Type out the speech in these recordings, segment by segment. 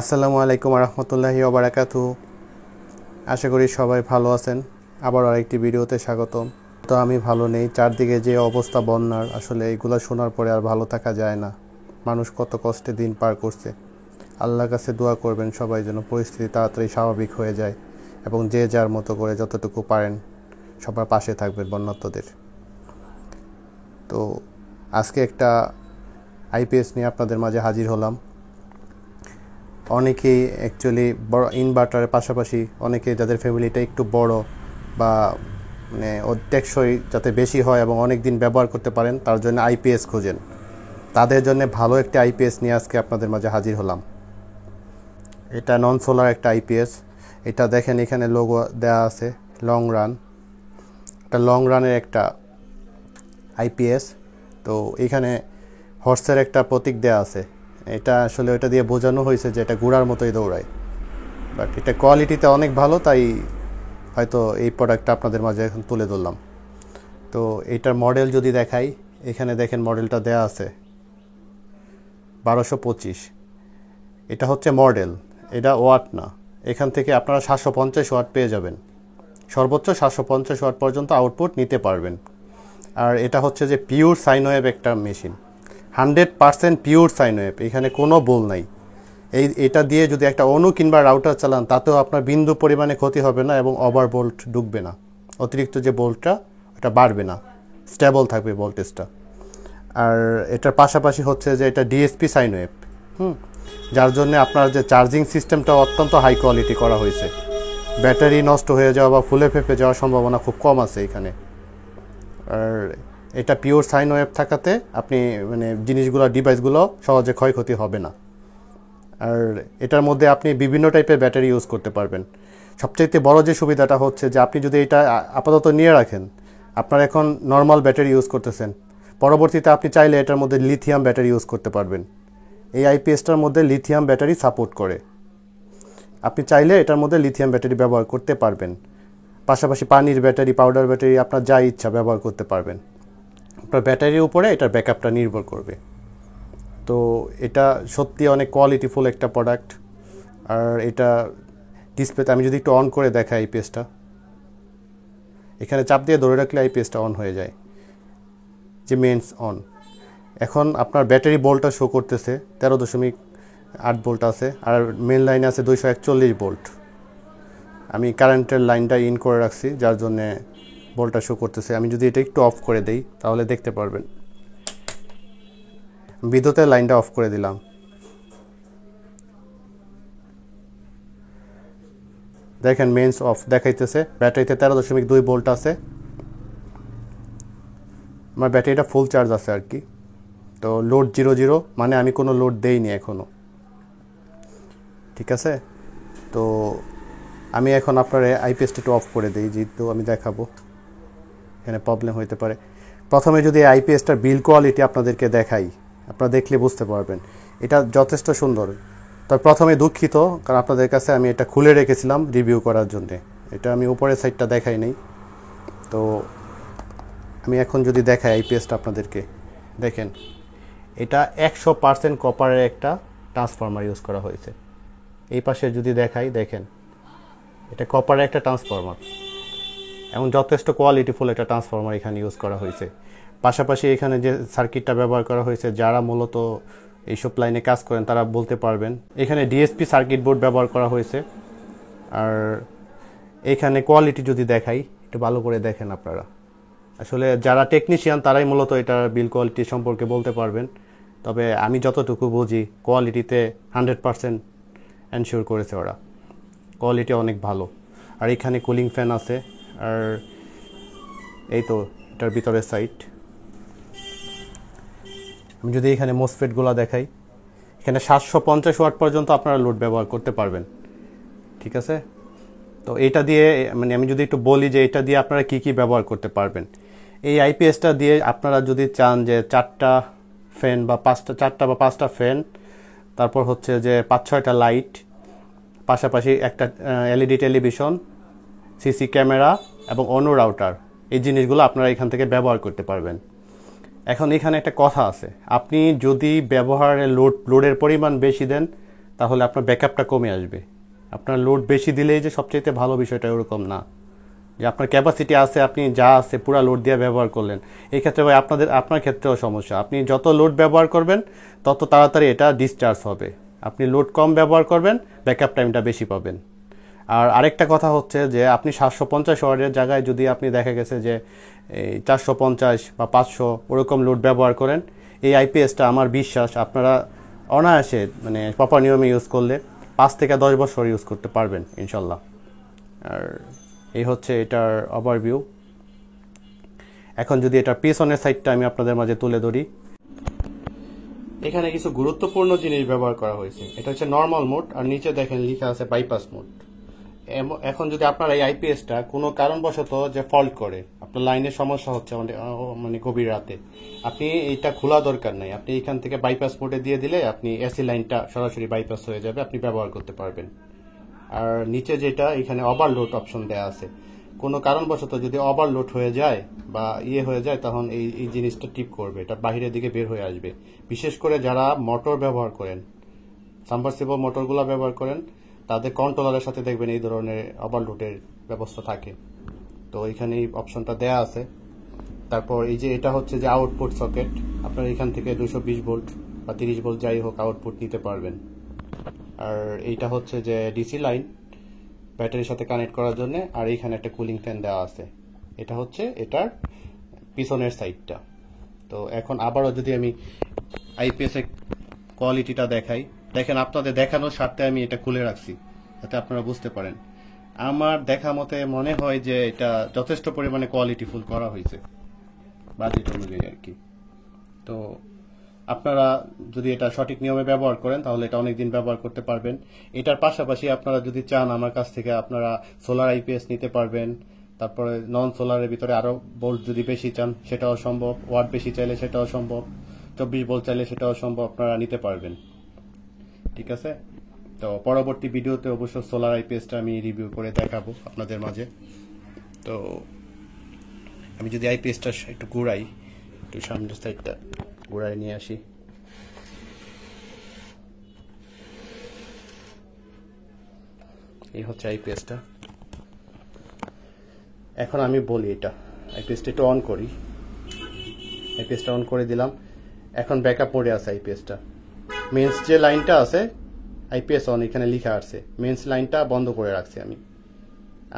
আসসালামু আলাইকুম রহমতুল্লাহি ওয়া বারাকাতুহু। আশা করি সবাই ভালো আছেন। আবার আরেকটি ভিডিওতে স্বাগতম। তো আমি ভালো নেই, চারদিকে যে অবস্থা বন্যার, আসলে এগুলো শোনার পরে আর ভালো থাকা যায় না। মানুষ কত কষ্টে দিন পার করছে। আল্লাহর কাছে দোয়া করবেন সবাই যেন পরিস্থিতি তাড়াতাড়ি স্বাভাবিক হয়ে যায় এবং যে যার মতো করে যতটুকু পারেন সবার পাশে থাকবেন বন্যার্তদের। তো আজকে একটা আইপিএস নিয়ে আপনাদের মাঝে হাজির হলাম। অনেকেই অ্যাকচুয়ালি বড় ইনভার্টারের পাশাপাশি অনেকে যাদের ফ্যামিলিটা একটু বড় বা মানে টেকসই যাতে বেশি হয় এবং অনেক দিন ব্যবহার করতে পারেন, তার জন্য আইপিএস খোঁজেন। তাদের জন্য ভালো একটা আইপিএস নিয়ে আজকে আপনাদের মাঝে হাজির হলাম। এটা নন সোলার একটা আইপিএস। এটা দেখেন এখানে লোগো দেওয়া আছে লং রান। এটা লং রানের একটা আইপিএস। তো এখানে হর্সের একটা প্রতীক দেওয়া আছে। এটা আসলে ওটা দিয়ে বোঝানো হয়েছে যে এটা ঘোড়ার মতোই দৌড়ায়, বাট এটা কোয়ালিটিতে অনেক ভালো, তাই হয়তো এই প্রোডাক্টটা আপনাদের মাঝে এখন তুলে ধরলাম। তো এটার মডেল যদি দেখাই, এখানে দেখেন মডেলটা দেয়া আছে 1225। এটা হচ্ছে মডেল, এটা ওয়াট না। এখান থেকে আপনারা 750 ওয়াট পেয়ে যাবেন, সর্বোচ্চ 750 ওয়াট পর্যন্ত আউটপুট নিতে পারবেন। আর এটা হচ্ছে যে পিওর সাইন ওয়েভ একটা মেশিন, 100% পিওর সাইন ওয়েভ, এখানে কোনো বল নাই। এটা দিয়ে যদি একটা অণু কিংবা রাউটার চালান, তাতেও আপনার বিন্দু পরিমাণে ক্ষতি হবে না এবং ওভার ভোল্ট ঢুকবে না। অতিরিক্ত যে ভোল্টটা ওটা বাড়বে না, স্টেবল থাকবে ভোল্টেজটা। আর এটার পাশাপাশি হচ্ছে যে এটা ডিএসপি সাইন ওয়েভ, যার জন্য আপনার যে চার্জিং সিস্টেমটা অত্যন্ত হাই কোয়ালিটি করা হয়েছে। ব্যাটারি নষ্ট হয়ে যাওয়া বা ফুলে ফেঁপে যাওয়ার সম্ভাবনা খুব কম আছে এখানে। আর এটা পিওর সাইন ওয়েভ থাকাতে আপনি মানে জিনিসগুলো, ডিভাইসগুলো সহজে ক্ষয়ক্ষতি হবে না। আর এটার মধ্যে আপনি বিভিন্ন টাইপের ব্যাটারি ইউজ করতে পারবেন। সবচাইতে বড় যে সুবিধাটা হচ্ছে যে আপনি যদি এটা আপাতত নিয়ে রাখেন, আপনার এখন নর্মাল ব্যাটারি ইউজ করতেছেন, পরবর্তীতে আপনি চাইলে এটার মধ্যে লিথিয়াম ব্যাটারি ইউজ করতে পারবেন। এই আইপিএসটার মধ্যে লিথিয়াম ব্যাটারি সাপোর্ট করে। আপনি চাইলে এটার মধ্যে লিথিয়াম ব্যাটারি ব্যবহার করতে পারবেন, পাশাপাশি পানির ব্যাটারি, পাউডার ব্যাটারি, আপনার যা ইচ্ছা ব্যবহার করতে পারবেন। আপনার ব্যাটারির উপরে এটার ব্যাকআপটা নির্ভর করবে। তো এটা সত্যি অনেক কোয়ালিটিফুল একটা প্রোডাক্ট। আর এটা ডিসপ্লেতে আমি যদি একটু অন করে দেখাই আইপিএসটা, এখানে চাপ দিয়ে ধরে রাখলে আইপিএসটা অন হয়ে যায়, যে মেন্স অন। এখন আপনার ব্যাটারি ভোল্টটা শো করতেছে 13.8 ভোল্ট আছে, আর মেন লাইনে আছে 241 ভোল্ট। আমি কারেন্টের লাইনটা ইন করে রাখছি, যার জন্যে ভোল্টটা শো করতেছে। আমি যদি এটা একটু অফ করে দেই তাহলে দেখতে পারবেন। বিদ্যুতের লাইনটা অফ করে দিলাম, দেখেন মেন্স অফ দেখাইতেছে। ব্যাটারিতে 13.2 ভোল্ট আছে, আমার ব্যাটারিটা ফুল চার্জ আছে আর কি। তো লোড 00, মানে আমি কোনো লোড দেইনি এখনও, ঠিক আছে। তো আমি এখন আপনার আইপিএসটা একটু অফ করে দিই, যেহেতু আমি দেখাবো, এখানে প্রবলেম হইতে পারে। প্রথমে যদি আইপিএসটার বিল কোয়ালিটি আপনাদেরকে দেখাই, আপনারা দেখলে বুঝতে পারবেন এটা যথেষ্ট সুন্দর। তবে প্রথমে দুঃখিত, কারণ আপনাদের কাছে আমি এটা খুলে রেখেছিলাম রিভিউ করার জন্যে, এটা আমি উপরের সাইডটা দেখাই নাই। তো আমি এখন যদি দেখাই আইপিএসটা আপনাদেরকে, দেখেন এটা 100% কপারের একটা ট্রান্সফর্মার ইউজ করা হয়েছে। এই পাশে যদি দেখাই, দেখেন এটা কপারের একটা ট্রান্সফর্মার এবং যথেষ্ট কোয়ালিটিফুল একটা ট্রান্সফর্মার এখানে ইউজ করা হয়েছে। পাশাপাশি এখানে যে সার্কিটটা ব্যবহার করা হয়েছে, যারা মূলত এইসব লাইনে কাজ করেন তারা বলতে পারবেন। এখানে ডিএসপি সার্কিট বোর্ড ব্যবহার করা হয়েছে। আর এখানে কোয়ালিটি যদি দেখাই, একটু ভালো করে দেখেন আপনারা, আসলে যারা টেকনিশিয়ান তারাই মূলত এটার বিল কোয়ালিটি সম্পর্কে বলতে পারবেন। তবে আমি যতটুকু বুঝি কোয়ালিটিতে 100% এনশিওর করেছে ওরা, কোয়ালিটি অনেক ভালো। আর এখানে কুলিং ফ্যান আছে। আর এই তো এটার ভিতরের সাইড। আমি যদি এখানে মোসফেটগুলো দেখাই, এখানে 750 ওয়াট পর্যন্ত আপনারা লোড ব্যবহার করতে পারবেন, ঠিক আছে। তো এটা দিয়ে মানে আমি যদি একটু বলি যে এটা দিয়ে আপনারা কি কি ব্যবহার করতে পারবেন। এই আইপিএসটা দিয়ে আপনারা যদি চান যে 4টা ফ্যান বা 5টা ফ্যান, তারপর হচ্ছে যে 5-6টা লাইট, পাশাপাশি একটা এলইডি টেলিভিশন, সিসি ক্যামেরা এবং অন্য রাউটার, এই জিনিসগুলো আপনারা এখান থেকে ব্যবহার করতে পারবেন। এখন এখানে একটা কথা আছে, আপনি যদি ব্যবহারের লোডের পরিমাণ বেশি দেন তাহলে আপনার ব্যাকআপটা কমে আসবে। আপনার লোড বেশি দিলেই যে সবচাইতে ভালো বিষয়টা ওরকম না, যে আপনার ক্যাপাসিটি আছে, আপনি যা আছে পুরো লোড দিয়ে ব্যবহার করলেন। এই ক্ষেত্রে ভাই আপনার ক্ষেত্রেও সমস্যা। আপনি যত লোড ব্যবহার করবেন তত তাড়াতাড়ি এটা ডিসচার্জ হবে। আপনি লোড কম ব্যবহার করবেন, ব্যাকআপ টাইমটা বেশি পাবেন। আর আরেকটা কথা হচ্ছে যে আপনি 750 ওয়াটের জায়গায় যদি আপনি দেখা গেছে যে এই 450 বা 500 ওরকম লোড ব্যবহার করেন, এই আইপিএসটা আমার বিশ্বাস আপনারা অনায়াসে মানে প্রপার নিয়মে ইউজ করলে 5 থেকে 10 বছর ইউজ করতে পারবেন ইনশাল্লাহ। আর এই হচ্ছে এটার ওভারভিউ। এখন যদি এটার পিছনের সাইডটা আমি আপনাদের মাঝে তুলে ধরি, এখানে কিছু গুরুত্বপূর্ণ জিনিস ব্যবহার করা হয়েছে। এটা হচ্ছে নর্মাল মোড, আর নিচে দেখেন লেখা আছে বাইপাস মোড। এখন যদি আপনার এই আইপিএসটা কোনো কারণবশত যে ফল্ট করে, আপনার লাইনের সমস্যা হচ্ছে মানে গভীর রাতে, আপনি এইটা খোলা দরকার নাই, আপনি এখান থেকে বাইপাস মোডে দিয়ে দিলে আপনি এসি লাইনটা সরাসরি বাইপাস হয়ে যাবে, আপনি ব্যবহার করতে পারবেন। আর নিচে যেটা এখানে ওভারলোড অপশন দেওয়া আছে, কোনো কারণবশত যদি ওভারলোড হয়ে যায় বা হয়ে যায়, তখন এই জিনিসটা টিপ করবে, এটা বাহিরের দিকে বের হয়ে আসবে। বিশেষ করে যারা মোটর ব্যবহার করেন, সাবমার্সিবল মোটরগুলো ব্যবহার করেন, তাদের কন্ট্রোলারের সাথে দেখবেন এই ধরনের ওভারলোডের ব্যবস্থা থাকে। তো এখানে এই অপশনটা দেয়া আছে। তারপর এই যে এটা হচ্ছে যে আউটপুট সকেট, আপনার এখান থেকে 220 ভোল্ট বা 30 ভোল্ট যাই হোক আউটপুট নিতে পারবেন। আর এইটা হচ্ছে যে ডিসি লাইন ব্যাটারির সাথে কানেক্ট করার জন্য। আর এইখানে একটা কুলিং ফ্যান দেওয়া আছে। এটা হচ্ছে এটার পিছনের সাইডটা। তো এখন আবারও যদি আমি আইপিএস এর কোয়ালিটিটা দেখাই, দেখেন আপনাদের দেখানোর স্বার্থে আমি এটা খুলে রাখছি যাতে আপনারা বুঝতে পারেন। আমার দেখা মতে মনে হয় যে এটা যথেষ্ট পরিমাণে কোয়ালিটিফুল করা হয়েছে বাজেট অনুযায়ী আর কি। তো আপনারা যদি এটা সঠিক নিয়মে ব্যবহার করেন তাহলে এটা অনেকদিন ব্যবহার করতে পারবেন। এটার পাশাপাশি আপনারা যদি চান আমার কাছ থেকে আপনারা সোলার আইপিএস নিতে পারবেন। তারপরে নন সোলারের ভিতরে আরো ভোল্ট যদি বেশি চান সেটাও সম্ভব, ওয়াট বেশি চাইলে সেটাও সম্ভব, 24 ভোল্ট চাইলে সেটাও সম্ভব, আপনারা নিতে পারবেন। ঠিক আছে, তো পরবর্তী ভিডিওতে অবশ্য সোলার আইপিএসটা আমি রিভিউ করে দেখাবো আপনাদের মাঝে। তো আমি যদি আইপিএসটা একটু ঘুরাই, একটু সামনের সাইডটা ঘুরাই নিয়ে আসি, এই হচ্ছে আইপিএসটা। এখন আমি বলি এটা আইপিএসটা একটু অন করি, আইপিএসটা অন করে দিলাম। এখন ব্যাকআপ মোডে আছে আইপিএসটা। মেন্স যে লাইনটা আছে আইপিএস অন এখানে লেখা আছে, মেন্স লাইনটা বন্ধ করে রাখছি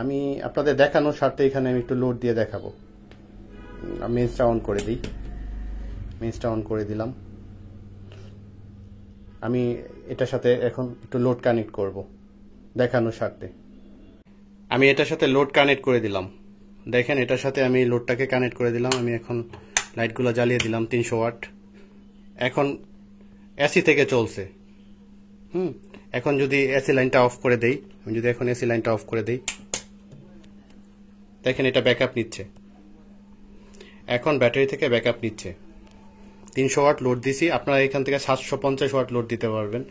আমি আপনাদের দেখানোর স্বার্থে এখানে আমি একটু লোড দিয়ে দেখাবো। মেন্সটা অন করে দিই, মেন্সটা অন করে দিলাম। আমি এটার সাথে এখন একটু লোড কানেক্ট করব দেখানোর স্বার্থে। আমি এটার সাথে লোড কানেক্ট করে দিলাম, দেখেন এটার সাথে আমি লোডটাকে কানেক্ট করে দিলাম। আমি এখন লাইটগুলো জ্বালিয়ে দিলাম 300 ওয়াট। এখন এসি থেকে চলছে। এখন যদি এসি লাইনটা অফ করে দেই, আমি যদি এখন এসি লাইনটা অফ করে দেই, দেখেন এটা ব্যাকআপ নিচ্ছে। এখন ব্যাটারি থেকে ব্যাকআপ নিচ্ছে। 300 ওয়াট লোড দিছি, আপনারা এখান থেকে 750 ওয়াট লোড দিতে পারবেন।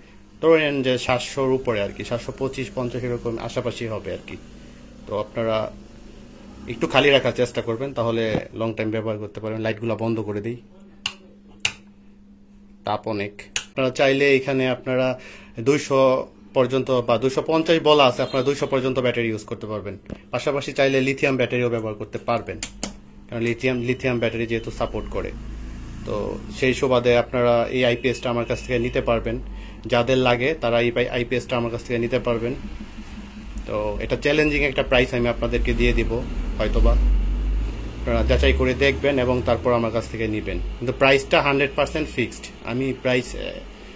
ধরেন যে 700-র উপরে আর কি, 725-50 এরকম আশাপাশি হবে আর কি। তো আপনারা একটু খালি রাখার চেষ্টা করবেন, তাহলে লং টাইম ব্যবহার করতে পারবেন। লাইটগুলো বন্ধ করে দিই, তাপ অনেক। আপনারা চাইলে এখানে আপনারা 200 পর্যন্ত বা 250 বলা আছে, আপনারা 200 পর্যন্ত ব্যাটারি ইউজ করতে পারবেন। পাশাপাশি চাইলে লিথিয়াম ব্যাটারিও ব্যবহার করতে পারবেন, কারণ লিথিয়াম ব্যাটারি যেহেতু সাপোর্ট করে। তো সেই সুবাদে আপনারা এই আইপিএসটা আমার কাছ থেকে নিতে পারবেন। যাদের লাগে তারা এই আইপিএসটা আমার কাছ থেকে নিতে পারবেন। তো এটা চ্যালেঞ্জিং একটা প্রাইস আমি আপনাদেরকে দিয়ে দিব, হয়তোবা আপনারা যাচাই করে দেখবেন এবং তারপর আমার কাছ থেকে নেবেন। কিন্তু প্রাইসটা 100% ফিক্সড। আমি প্রাইস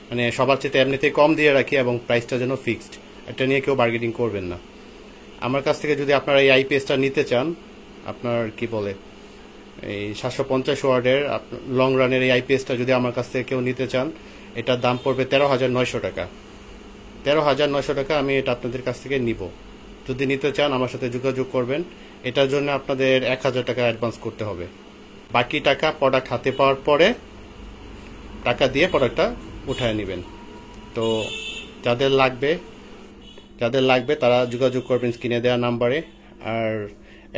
মানে সবার চেয়ে এমনিতেই কম দিয়ে রাখি এবং প্রাইসটা যেন ফিক্সড, এটা নিয়ে কেউ বার্গেনিং করবেন না। আমার কাছ থেকে যদি আপনারা এই আইপিএসটা নিতে চান, আপনার কি বলে এই 750 ওয়াটের লং রানের এই আইপিএসটা যদি আমার কাছ থেকে কেউ নিতে চান, এটার দাম পড়বে 13,900 টাকা। 13,900 টাকা আমি এটা আপনাদের কাছ থেকে নিব। যদি নিতে চান আমার সাথে যোগাযোগ করবেন। এটার জন্য আপনাদের 1,000 টাকা অ্যাডভান্স করতে হবে। বাকি টাকা প্রোডাক্ট হাতে পাওয়ার পরে টাকা দিয়ে প্রোডাক্টটা উঠায় নেবেন। তো যাদের লাগবে তারা যোগাযোগ করবেন স্ক্রিনে দেওয়া নাম্বারে। আর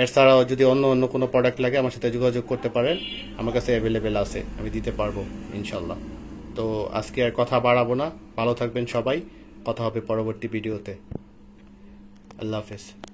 এছাড়াও যদি অন্য কোনো প্রোডাক্ট লাগে আমার সাথে যোগাযোগ করতে পারেন, আমার কাছে অ্যাভেলেবেল আছে, আমি দিতে পারবো ইনশাল্লাহ। তো আজকে আর কথা বাড়াবো না, ভালো থাকবেন সবাই। কথা হবে পরবর্তী ভিডিওতে। আল্লাহ হাফেজ।